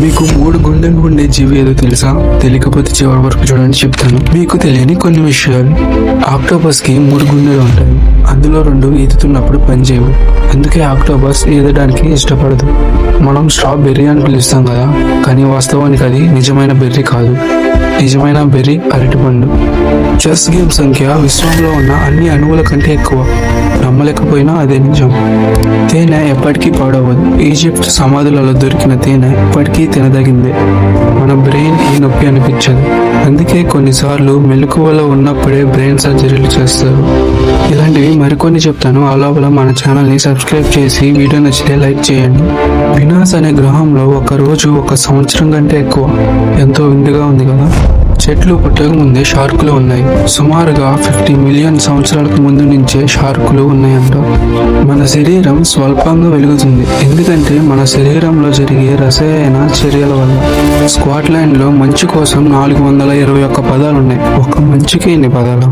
మీకు 3 గుండెలు ఉండే జీవి ఏదో తెలుసా? తెలియకపోతే చివరి వరకు చూడండి, చెప్తాను. మీకు తెలియని కొన్ని విషయాలు. ఆక్టోపస్ కి 3 గుండెలు ఉంటాయి. అందులో 2 ఈదుతున్నప్పుడు పనిచేయవు. అందుకే ఆక్టోపస్ ఈదడానికి ఇష్టపడదు. మనం స్ట్రాబెర్రీ అని పిలుస్తాం కదా, కానీ వాస్తవానికి అది నిజమైన బెర్రీ కాదు. నిజమైన బెర్రీ అరటిపండు. చెస్ గేమ్ సంఖ్య విశ్వంలో ఉన్న అన్ని అణువుల కంటే ఎక్కువ. నమ్మలేకపోయినా అదే నిజం. తేనె ఎప్పటికీ పాడవదు. ఈజిప్ట్ సమాధులలో దొరికిన తేనె ఎప్పటికీ తినదగిందే. మన బ్రెయిన్ కి నొప్పి అనిపించదు. అందుకే కొన్నిసార్లు మెలకువలో ఉన్నప్పుడే బ్రెయిన్ సర్జరీలు చేస్తారు. ఇలాంటివి మరికొన్ని చెప్తాను. ఆ లోపల మన ఛానల్ ని సబ్స్క్రైబ్ చేసి వీడియో నచ్చితే లైక్ చేయండి. వినాస్ అనే గ్రహంలో ఒక రోజు 1 సంవత్సరం కంటే ఎక్కువ. ఎంతో విందుగా ఉంది కదా. చెట్లు పుట్టక ముందే షార్కులు ఉన్నాయి. సుమారుగా 50 మిలియన్ సంవత్సరాలకు ముందు నుంచే షార్కులు ఉన్నాయంట. మన శరీరం స్వల్పంగా వెలుగుతుంది, ఎందుకంటే మన శరీరంలో జరిగే రసాయన చర్యల వల్ల. స్కాట్లాండ్ లో మంచు కోసం 421 పదాలు ఉన్నాయి. ఒక మంచుకి ఎన్ని పదాలు?